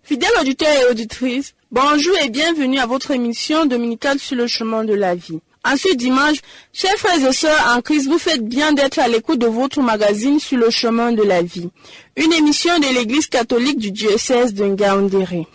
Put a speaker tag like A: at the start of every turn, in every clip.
A: Fidèles auditeurs et auditrices, bonjour et bienvenue à votre émission dominicale sur le chemin de la vie. En ce dimanche, chers frères et sœurs en Christ, vous faites bien d'être à l'écoute de votre magazine sur le chemin de la vie. Une émission de l'Église catholique du diocèse de Ngaoundéré.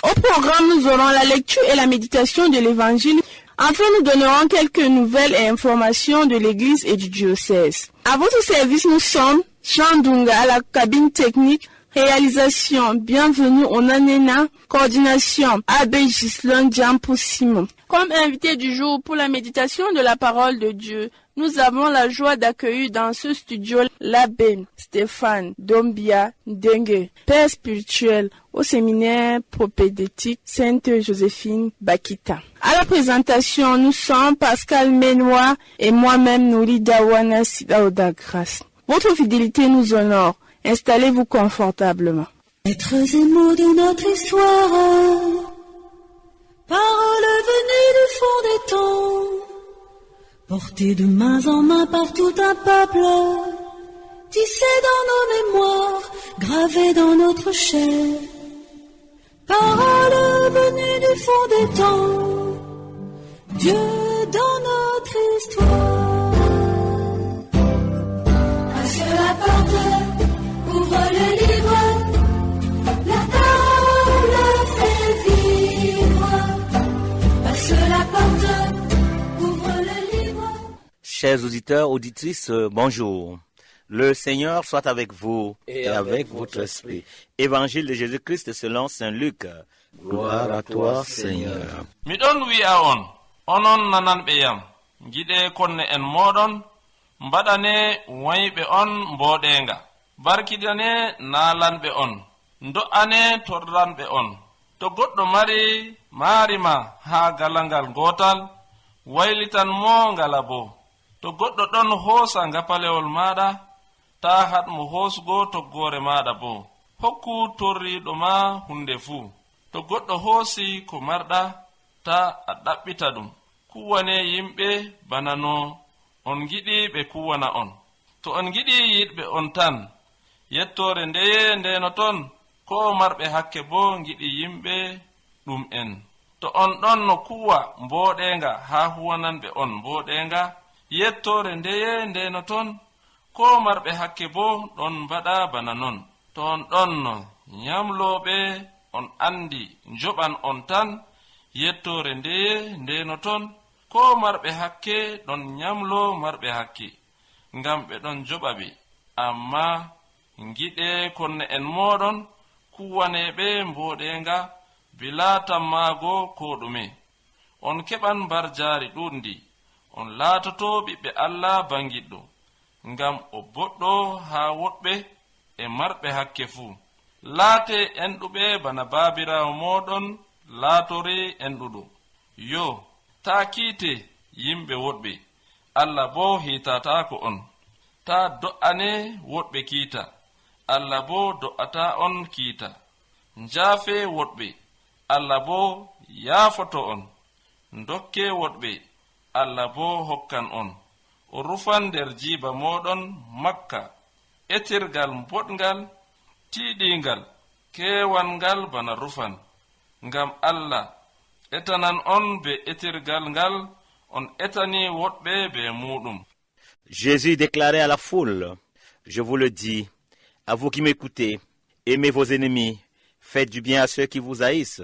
A: Au programme, nous aurons la lecture et la méditation de l'Évangile. Enfin, nous donnerons quelques nouvelles et informations de l'Église et du diocèse. À votre service, nous sommes Jean Dunga à la cabine technique. Réalisation, bienvenue au Nanena, coordination, Abbé Gislon Diampo Simon. Comme invité du jour pour la méditation de la parole de Dieu, nous avons la joie d'accueillir dans ce studio l'abbé Stéphane Dombia Dengue, père spirituel au séminaire propédétique Sainte Joséphine Bakita. À la présentation, nous sommes Pascal Menoir et moi-même Nouri Dawana Sidaoda Grace. Votre fidélité nous honore. Installez-vous confortablement.
B: Êtres et mots de notre histoire, paroles venues du fond des temps, portées de main en main par tout un peuple, tissées dans nos mémoires, gravées dans notre chair. Paroles venues du fond des temps, Dieu dans notre histoire. Passe la porte. Ouvre le livre, la table fait vivre. Passe la porte, ouvre le livre.
C: Chers auditeurs, auditrices, bonjour. Le Seigneur soit avec vous et avec votre esprit. Évangile de Jésus-Christ selon Saint Luc. Gloire à toi, Seigneur.
D: Midon wi'a on, onon nananɓe yam, giɗe konne en moɗon, mbaɗane wayɓe on mboɗenga. Barkidane nalanɓe on, do'ane torranɓe on. To goɗɗo marima ha galangal gotal, waylitan mo ngala bo. To goɗɗo ɗon hoosa ngapalewol maɗa, ta hatmo hoosugo toggore maɗa bo. Hokku torriɗo ma hunde fuu. To goɗɗo hoosi ko marɗa, ta a ɗaɓɓita ɗum. Kuwane yimɓe bana no on giɗi ɓe kuwana on. To on giɗi yiɗɓe on tan, yettore ndeye ndeno ton, ko marɓe hakke bo giɗi yimɓe ɗum en. To on ɗon no kuwa mboɗenga ha huwananɓe on mboɗenga, yettore ndeye ndeno ton, ko marɓe hakke bo ɗon mbaɗa bana non. To on ɗon no nyamloɓe on andi joɓan on tan, yettore ndeye ndeno ton, ko marɓe hakke ɗon nyamlo marɓe hakke, ngam ɓe ɗon joɓa ɓe. Amma giɗe konne en moɗon kuwaneɓe mboɗenga bila tammaago ko ɗume. On keɓan barjari ɗuɗndi, on laatoto ɓiɓɓe Allah bangiɗɗo, ngam o boɗɗo ha woɗɓe e marɓe hakke fuu. Laate enɗuɓe bana baabirawo moɗon laatori enɗuɗo. Yo, ta kiite yimɓe woɗɓe, Allah bo hiitatako on. Ta do'ane woɗɓe kiita, Allah bo do'ata on kiita. Njaafe woɗɓe, Allah bo yaafoto on. Dokke woɗɓe, Allah bo hokkan on. O rufan nder jiiba moɗon makka, etirgal boɗngal, tiiɗingal, kewangal bana rufan. Ngam Allah etanan on be etirgal ngal, on etani woɗɓe be muɗum.
C: Jésus déclarait à la foule, je vous le dis, à vous qui m'écoutez, aimez vos ennemis, faites du bien à ceux qui vous haïssent,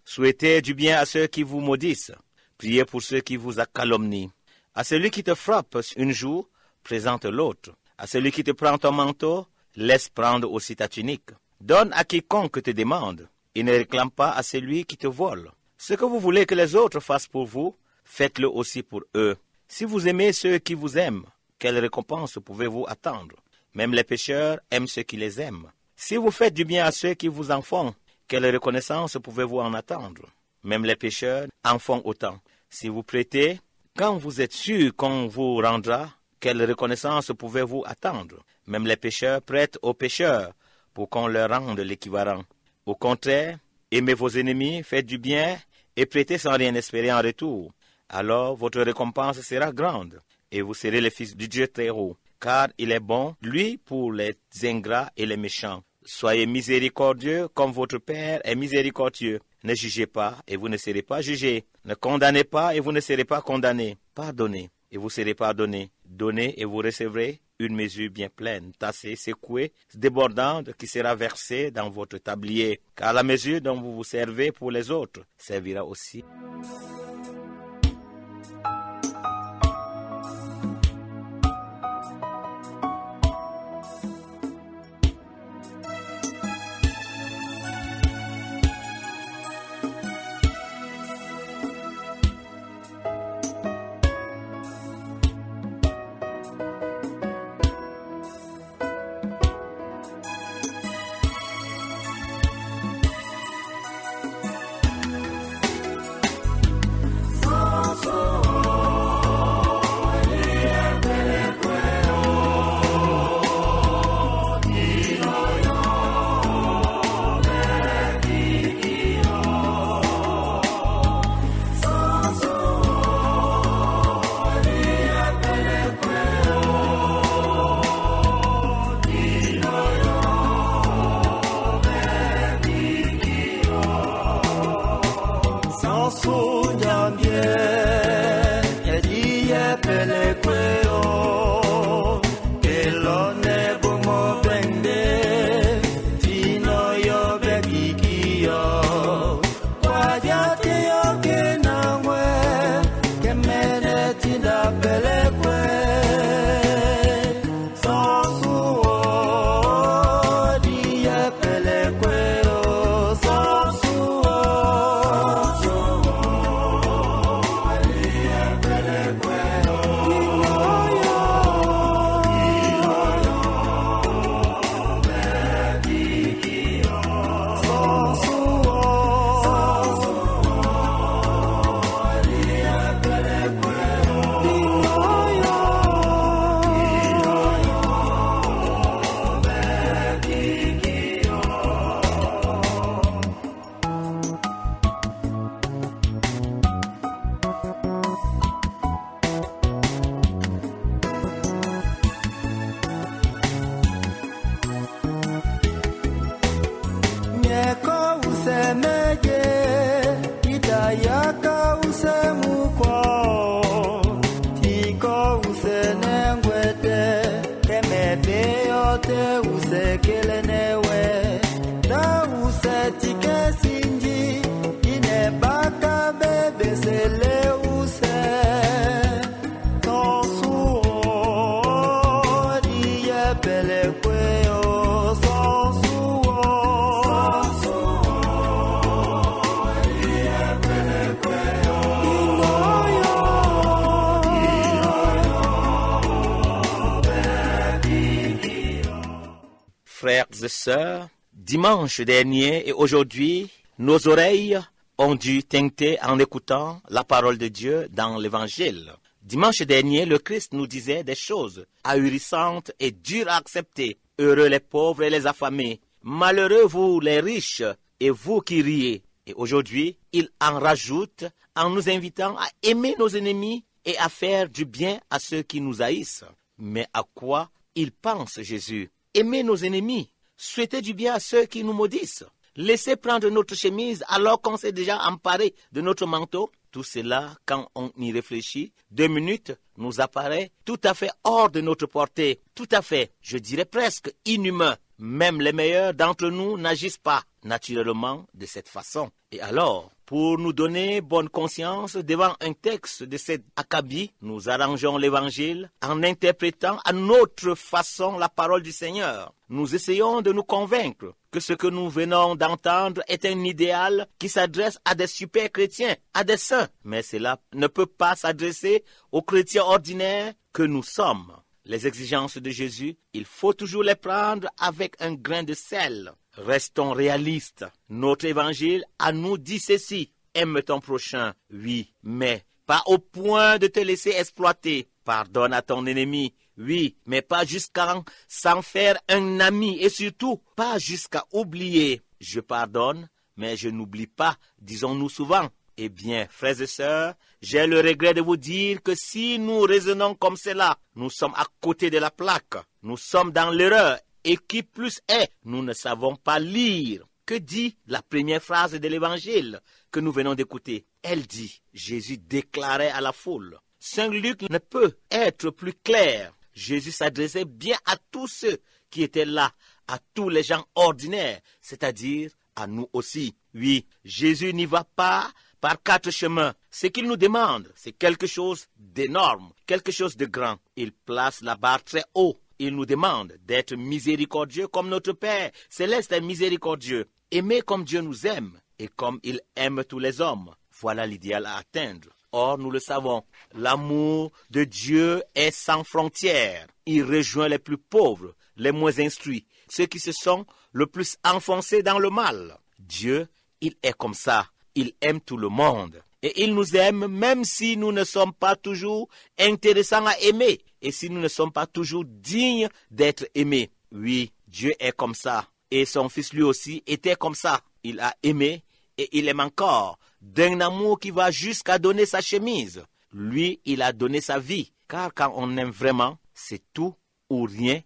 C: souhaitez du bien à ceux qui vous maudissent, priez pour ceux qui vous calomnient. À celui qui te frappe un jour, présente l'autre. À celui qui te prend ton manteau, laisse prendre aussi ta tunique. Donne à quiconque te demande, et ne réclame pas à celui qui te vole. Ce que vous voulez que les autres fassent pour vous, faites-le aussi pour eux. Si vous aimez ceux qui vous aiment, quelle récompense pouvez-vous attendre? Même les pécheurs aiment ceux qui les aiment. Si vous faites du bien à ceux qui vous en font, Quelle reconnaissance pouvez-vous en attendre? Même les pécheurs en font autant. Si vous prêtez, quand vous êtes sûr qu'on vous rendra, quelle reconnaissance pouvez-vous attendre? Même les pécheurs prêtent aux pécheurs pour qu'on leur rende l'équivalent. Au contraire, aimez vos ennemis, faites du bien et prêtez sans rien espérer en retour. Alors votre récompense sera grande et vous serez les fils du Dieu très haut. Car il est bon, lui, pour les ingrats et les méchants. Soyez miséricordieux comme votre Père est miséricordieux. Ne jugez pas et vous ne serez pas jugés. Ne condamnez pas et vous ne serez pas condamnés. Pardonnez et vous serez pardonnés. Donnez et vous recevrez une mesure bien pleine, tassée, secouée, débordante, qui sera versée dans votre tablier. Car la mesure dont vous vous servez pour les autres servira aussi. Frères et sœurs, dimanche dernier et aujourd'hui, nos oreilles ont dû tinter en écoutant la parole de Dieu dans l'Évangile. Dimanche dernier, le Christ nous disait des choses ahurissantes et dures à accepter. Heureux les pauvres et les affamés, malheureux vous les riches et vous qui riez. Et aujourd'hui, il en rajoute en nous invitant à aimer nos ennemis et à faire du bien à ceux qui nous haïssent. Mais à quoi il pense Jésus? Aimer nos ennemis, souhaiter du bien à ceux qui nous maudissent, laisser prendre notre chemise alors qu'on s'est déjà emparé de notre manteau. Tout cela, quand on y réfléchit, 2 minutes nous apparaît tout à fait hors de notre portée, tout à fait, je dirais presque inhumain. Même les meilleurs d'entre nous n'agissent pas naturellement de cette façon. Et alors, pour nous donner bonne conscience devant un texte de cet acabit, nous arrangeons l'Évangile en interprétant à notre façon la parole du Seigneur. Nous essayons de nous convaincre que ce que nous venons d'entendre est un idéal qui s'adresse à des super chrétiens, à des saints. Mais cela ne peut pas s'adresser aux chrétiens ordinaires que nous sommes. Les exigences de Jésus, il faut toujours les prendre avec un grain de sel. Restons réalistes. Notre évangile à nous dit ceci. Aime ton prochain, oui, mais pas au point de te laisser exploiter. Pardonne à ton ennemi, oui, mais pas jusqu'à s'en faire un ami et surtout pas jusqu'à oublier. Je pardonne, mais je n'oublie pas, disons-nous souvent. Eh bien, frères et sœurs, j'ai le regret de vous dire que si nous raisonnons comme cela, nous sommes à côté de la plaque. Nous sommes dans l'erreur. Et qui plus est, nous ne savons pas lire. Que dit la première phrase de l'évangile que nous venons d'écouter? Elle dit, Jésus déclarait à la foule. Saint Luc ne peut être plus clair. Jésus s'adressait bien à tous ceux qui étaient là, à tous les gens ordinaires, c'est-à-dire à nous aussi. Oui, Jésus n'y va pas par 4 chemins. Ce qu'il nous demande, c'est quelque chose d'énorme, quelque chose de grand. Il place la barre très haut. Il nous demande d'être miséricordieux comme notre Père céleste est miséricordieux. Aimer comme Dieu nous aime et comme il aime tous les hommes. Voilà l'idéal à atteindre. Or, nous le savons, l'amour de Dieu est sans frontières. Il rejoint les plus pauvres, les moins instruits, ceux qui se sont le plus enfoncés dans le mal. Dieu, il est comme ça. Il aime tout le monde. Et il nous aime même si nous ne sommes pas toujours intéressants à aimer et si nous ne sommes pas toujours dignes d'être aimés. Oui, Dieu est comme ça. Et son Fils lui aussi était comme ça. Il a aimé et il aime encore, d'un amour qui va jusqu'à donner sa chemise. Lui, il a donné sa vie. Car quand on aime vraiment, c'est tout ou rien,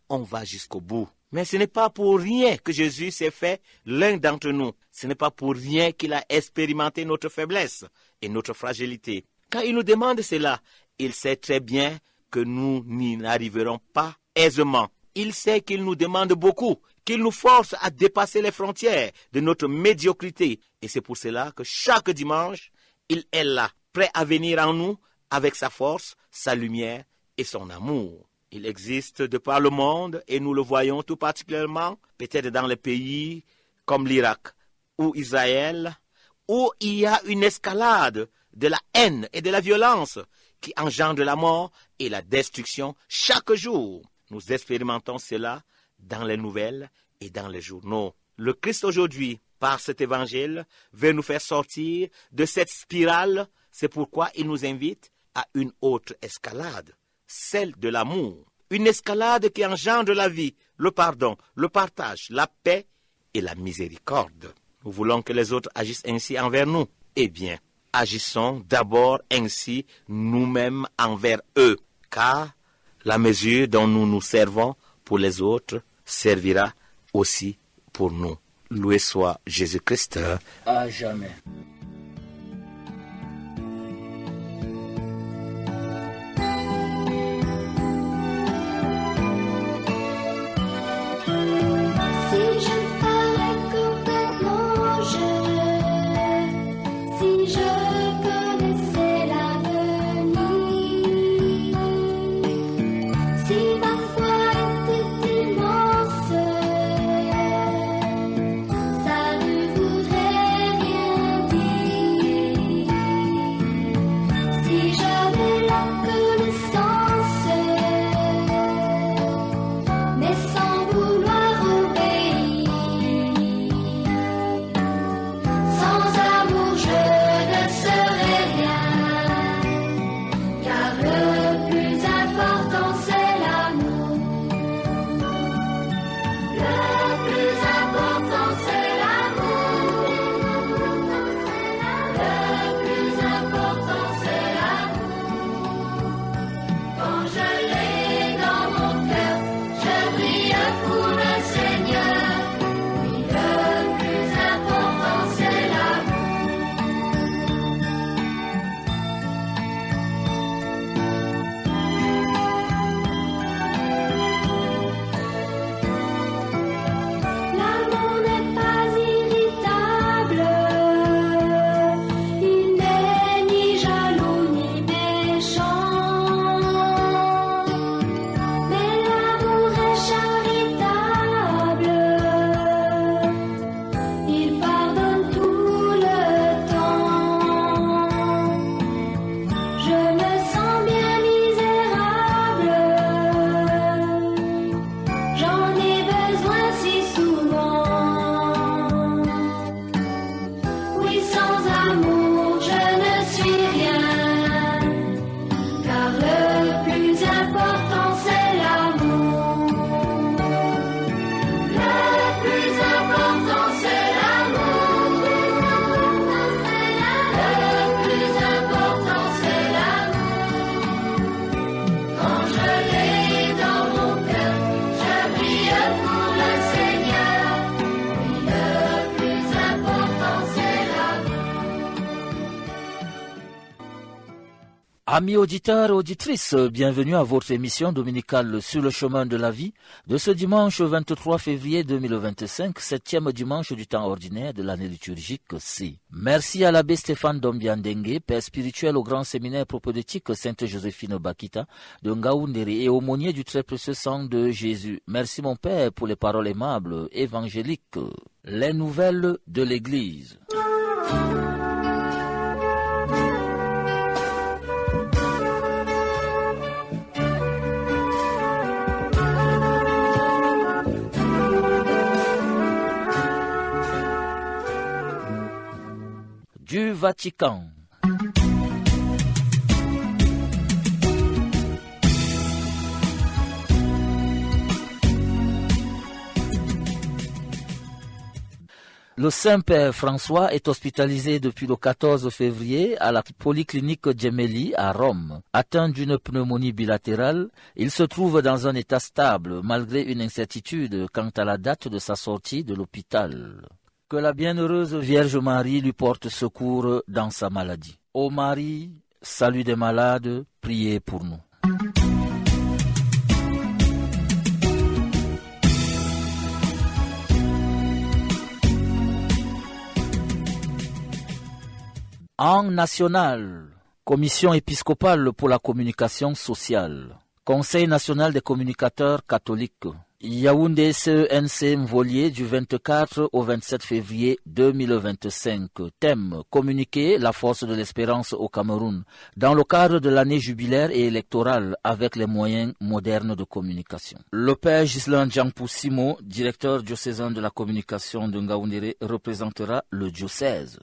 C: on va jusqu'au bout. Mais ce n'est pas pour rien que Jésus s'est fait l'un d'entre nous. Ce n'est pas pour rien qu'il a expérimenté notre faiblesse et notre fragilité. Quand il nous demande cela, il sait très bien que nous n'y arriverons pas aisément. Il sait qu'il nous demande beaucoup, qu'il nous force à dépasser les frontières de notre médiocrité. Et c'est pour cela que chaque dimanche, il est là, prêt à venir en nous avec sa force, sa lumière et son amour. Il existe de par le monde et nous le voyons tout particulièrement peut-être dans les pays comme l'Irak ou Israël où il y a une escalade de la haine et de la violence qui engendre la mort et la destruction chaque jour. Nous expérimentons cela dans les nouvelles et dans les journaux. Le Christ aujourd'hui, par cet évangile, veut nous faire sortir de cette spirale. C'est pourquoi il nous invite à une autre escalade, celle de l'amour. Une escalade qui engendre la vie, le pardon, le partage, la paix et la miséricorde. Nous voulons que les autres agissent ainsi envers nous. Eh bien, agissons d'abord ainsi nous-mêmes envers eux, car la mesure dont nous nous servons pour les autres servira aussi pour nous. Loué soit Jésus-Christ.
E: À jamais.
B: Ça ne voudrait rien dire.
E: Amis auditeurs et auditrices, bienvenue à votre émission dominicale sur le chemin de la vie de ce dimanche 23 février 2025, 7e dimanche du temps ordinaire de l'année liturgique C. Merci à l'abbé Stéphane Dombiandengue, père spirituel au grand séminaire propédeutique Sainte-Joséphine Bakita de Ngaoundéré et aumônier du très précieux sang de Jésus. Merci mon père pour les paroles aimables, évangéliques. Les nouvelles de l'Église. Du Vatican. Le Saint-Père François est hospitalisé depuis le 14 février à la polyclinique Gemelli à Rome. Atteint d'une pneumonie bilatérale, il se trouve dans un état stable malgré une incertitude quant à la date de sa sortie de l'hôpital. Que la bienheureuse Vierge Marie lui porte secours dans sa maladie. Ô Marie, salut des malades, priez pour nous. En national, Commission épiscopale pour la communication sociale, Conseil national des communicateurs catholiques, Yaoundé CENC Mvolier du 24 au 27 février 2025. Thème: communiquer la force de l'espérance au Cameroun dans le cadre de l'année jubilaire et électorale avec les moyens modernes de communication. Le père Ghislain Djampoussimo, directeur diocésain de la communication de Ngaoundéré, représentera le diocèse.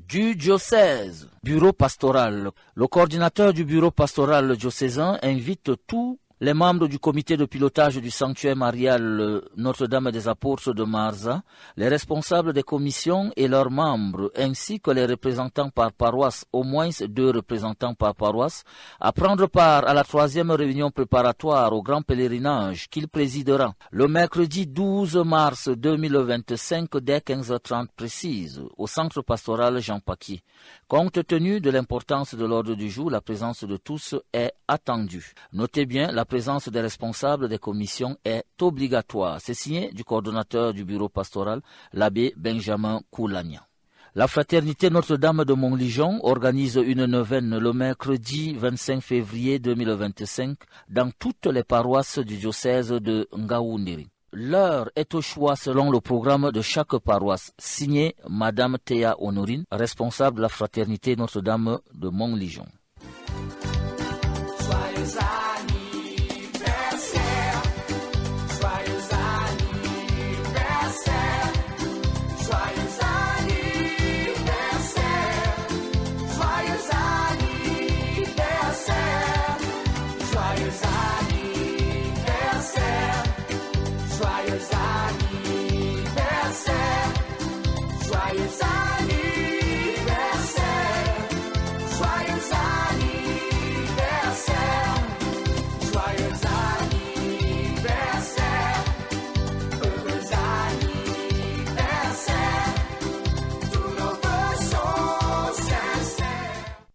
E: Du diocèse, bureau pastoral. Le coordinateur du bureau pastoral diocésain invite tous les membres du comité de pilotage du sanctuaire marial Notre-Dame des Apôtres de Marza, les responsables des commissions et leurs membres, ainsi que les représentants par paroisse, au moins 2 représentants par paroisse, à prendre part à la 3e réunion préparatoire au grand pèlerinage qu'il présidera le mercredi 12 mars 2025 dès 15h30 précise au centre pastoral Jean Paquier. Compte tenu de l'importance de l'ordre du jour, la présence de tous est attendue. Notez bien, la présence des responsables des commissions est obligatoire. C'est signé du coordonnateur du bureau pastoral, l'abbé Benjamin Koulania. La fraternité Notre-Dame de Montligeon organise une neuvaine le mercredi 25 février 2025 dans toutes les paroisses du diocèse de Ngaoundéré. L'heure est au choix selon le programme de chaque paroisse, signé Madame Théa Honorine, responsable de la fraternité Notre-Dame de Montligeon.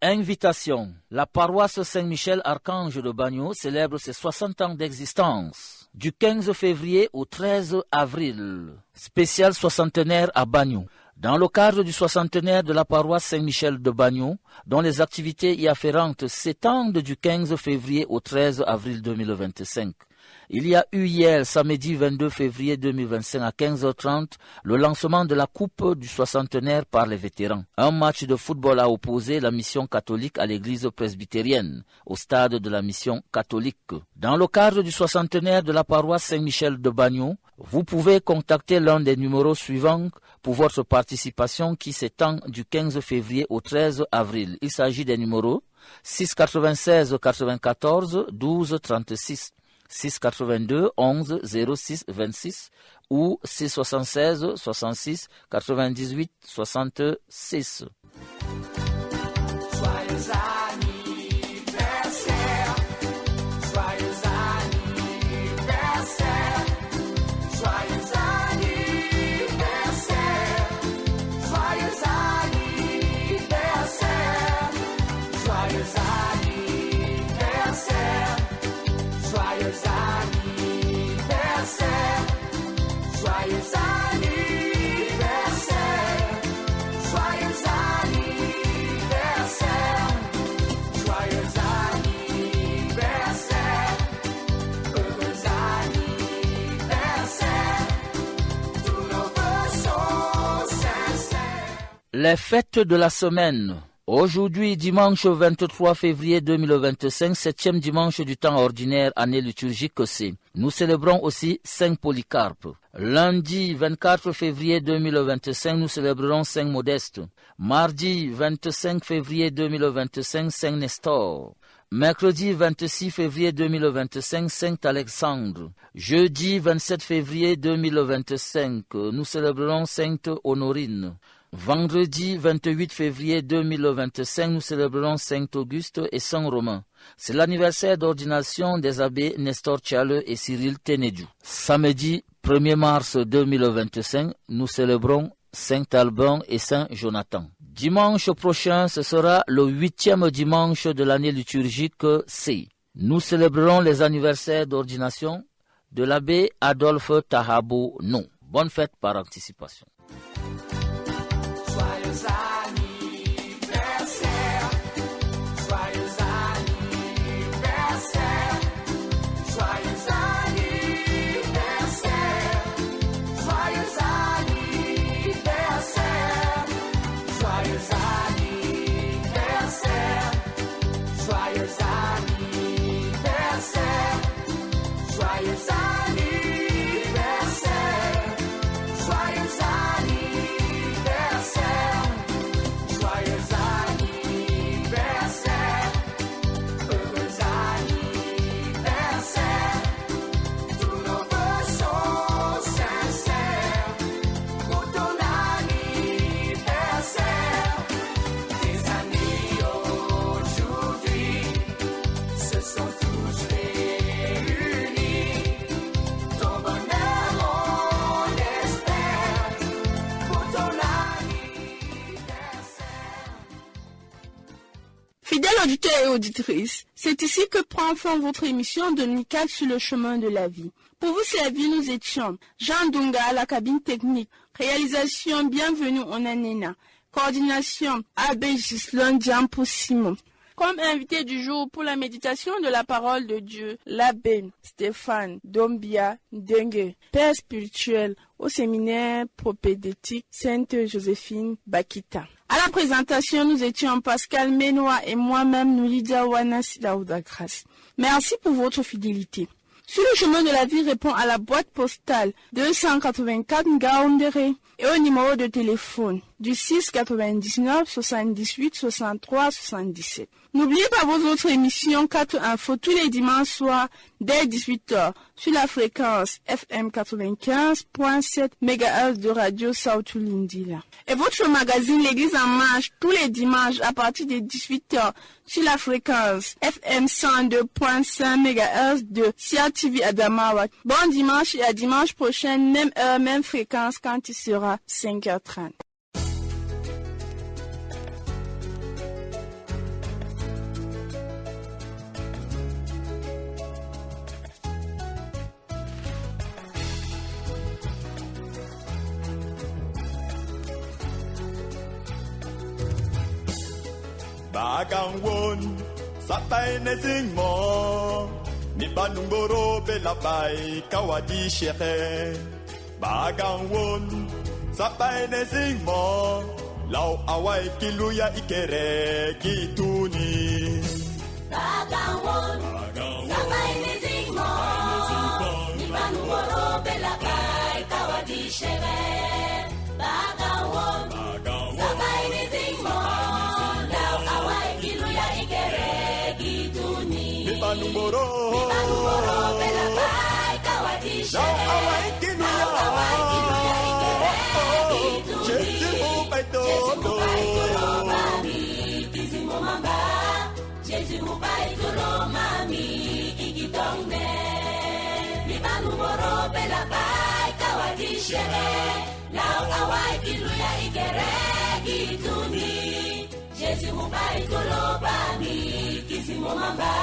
E: Invitation. La paroisse Saint-Michel-Archange de Bagno célèbre ses 60 ans d'existence. Du 15 février au 13 avril. Spécial soixantenaire à Bagno. Dans le cadre du soixantenaire de la paroisse Saint-Michel de Bagno, dont les activités y afférentes s'étendent du 15 février au 13 avril 2025. Il y a eu hier, samedi 22 février 2025 à 15h30, le lancement de la Coupe du soixantenaire par les vétérans. Un match de football a opposé la mission catholique à l'église presbytérienne, au stade de la mission catholique. Dans le cadre du soixantenaire de la paroisse Saint-Michel de Bagno, vous pouvez contacter l'un des numéros suivants pour votre participation qui s'étend du 15 février au 13 avril. Il s'agit des numéros 696 94 12 36. 682 11 06 26 ou 676 66 98 66.
F: Joyeux anniversaire,
E: Les fêtes de la semaine. Aujourd'hui, dimanche 23 février 2025, 7e dimanche du temps ordinaire, année liturgique C. Nous célébrons aussi Saint Polycarpe. Lundi 24 février 2025, nous célébrerons Saint Modeste. Mardi 25 février 2025, Saint Nestor. Mercredi 26 février 2025, Saint Alexandre. Jeudi 27 février 2025, nous célébrerons Sainte Honorine. Vendredi 28 février 2025, nous célébrerons Saint Auguste et Saint Romain. C'est l'anniversaire d'ordination des abbés Nestor Tchale et Cyril Ténédiou. Samedi 1er mars 2025, nous célébrons Saint Alban et Saint Jonathan. Dimanche prochain, ce sera le 8e dimanche de l'année liturgique C. Nous célébrerons les anniversaires d'ordination de l'abbé Adolphe Tahabo Non. Bonne fête par anticipation.
A: Fidèles auditeurs et auditrices, c'est ici que prend fin votre émission dominicale sur le chemin de la vie. Pour vous servir, nous étions Jean Dunga à la cabine technique, réalisation Bienvenue en Anena, coordination Abbé Gislon Diampo Simon. Comme invité du jour pour la méditation de la parole de Dieu, l'abbé Stéphane Dombia Dengue, père spirituel au séminaire propédétique Sainte Joséphine Bakita. À la présentation, nous étions Pascal Menoa et moi-même, Nulidia Wanas Daoudagras. Merci pour votre fidélité. Sur le chemin de la vie répond à la boîte postale 284 Ngaoundéré et au numéro de téléphone du 6 99 78 63 77. N'oubliez pas vos autres émissions 4 Infos tous les dimanches soirs dès 18h sur la fréquence FM 95.7 MHz de Radio Sautu Lindila. Et votre magazine L'Église en marche tous les dimanches à partir de 18h sur la fréquence FM 102.5 MHz de Sia TV Adamawa. Bon dimanche et à dimanche prochain, même heure, même fréquence quand il sera 5h30.
F: Bagang won sapay na zing mo ni banungoro belabay kawadi sheke. Bagang won sapay na zing mo law away kiluya ikere gituni.
B: Bagang won sapay na zing mo ni banungoro belabay kawadi sheke. Bagang won sapay na zing mo
F: Banumoro
B: belabay kawadi
F: law away kiluya ikere Jesi mo pay todo
B: mami kisi mo mamba Jesi mo pay todo mami ikitongne ni banumoro belabay kawadi shere law away kiluya ikere gituni Jesi mo pay todo mami kisi mo mamba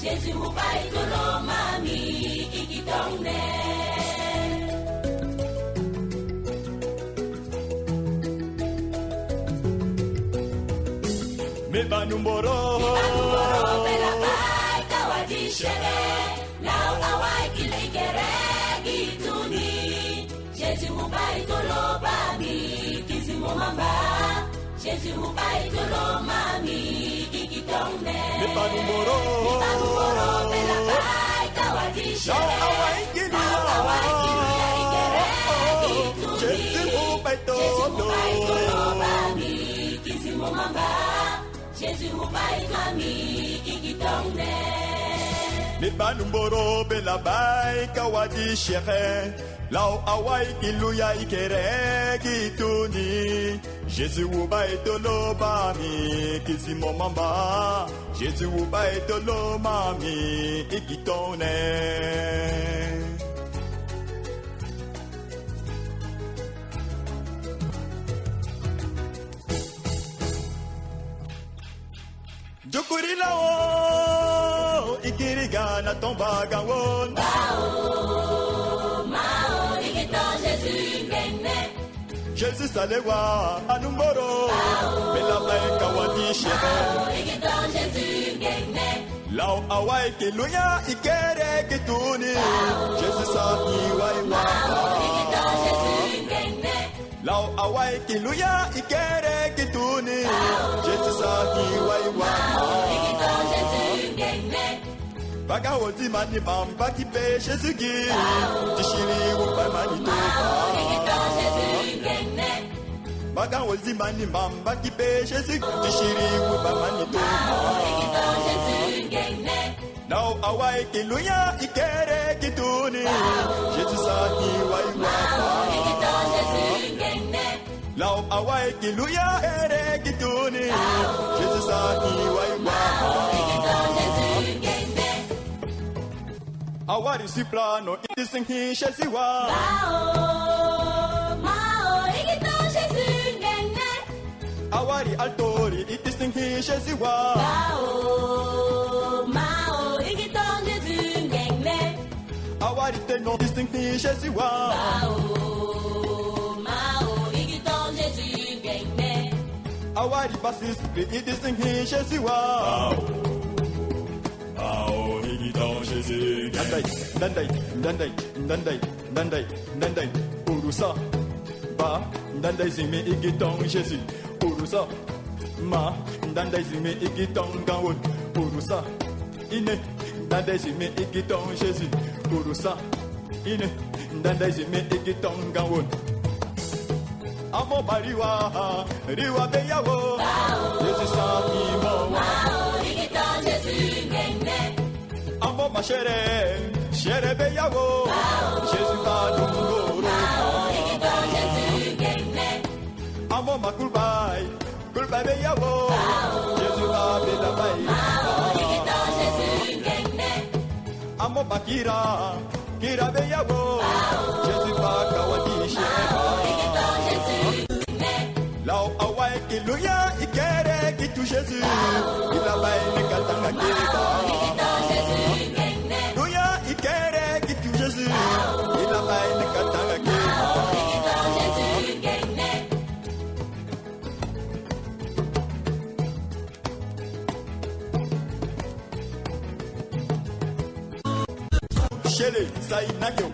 B: Jésus vous paye tout l'homme, mami, qui tombe.
F: Me banumoro
B: bela paye, kawadi shere, lao awai kilekere, gituni. Jésus vous paye tout l'homme, mami, qui si mo mamba. Jésus ou pas et de l'homme ami qui tombe.
F: Me panumboro.
B: Bela bai kawadishe.
F: Lao awai kiluya ikere. Jésus ou pas et de l'homme ami
B: Jésus ou pas et ami qui tombe.
F: Me panumboro bela bai kawadi shere. Lao awai kiluya ikere kituni. Jésus ou pas et de l'homme ami kizimo mamba. Jésus ou pas et de l'homme ami ikitone. Jokurila o ikiriga na tombaga won.
B: Mao ikiton Jésus genne.
F: Jésus salewa anumboro. Bela bai kawadi shere.
B: Ikiton Jésus genne.
F: Lao awai kiluya ikere kituni. Jésus sa iwai wa.
B: Ikiton Jésus genne.
F: Lao awai kiluya ikere kituni. Jésus sa iwai wa.
B: Ikiton Jésus genne.
F: Baga wozi mani bamba kipe Jésus gi. Tishiri wupa mani toba.
B: Ikiton Jésus genne.
F: Baga wozi mani bamba kipe Jésus. Tishiri wupa mani toba.
B: Ikiton Jésus genne.
F: Now awai kiluya ikere kituni. Jésus sa iwai wa.
B: Ikiton Jésus genne.
F: Now awai kiluya ere kituni. Jésus sa iwai wa.
B: Ikiton Jésus genne.
F: Awari si plano itisinghi Jésus wa.
B: Mao ikiton Jésus genne.
F: Awari altori itisinghi Jésus wa.
B: Mao ikiton Jésus genne.
F: Awari teno itisinghi Jésus wa.
B: Mao ikiton Jésus genne.
F: Awari basis itisinghi Jésus wa. Ao higiton Jésus. Dandai, dandai, dandai, dandai, dandai, urusa. Ba, dandai zime igiton Jésus. Urusa. Ma, dandai zime igiton gawon. Urusa. Ine, dandai zime igiton Jésus. Urusa. Ine, dandai zime igiton gawon. Amo bariwa, riwa beyawo. Jésus sa imo.
B: Mao ikiton Jésus genne.
F: Amo machere, chere beyawo. Jésus va dungoro.
B: Ikiton Jésus genne.
F: Amo makulbai, kulbai beyawo. Jésus va belabai.
B: Ikiton Jésus genne.
F: Amo bakira, kira beyawo. Jésus va kawadishe.
B: Ikiton Jésus genne.
F: Lao awai kiluya ikere kitu Jésus. Ilabai nekatanga kita.
B: Ikiton Jésus genne.
F: Luya ikere kitu Jésus. Ilabai nekatanga kita.
B: Ikiton Jésus genne.
F: Shele sai nagyo.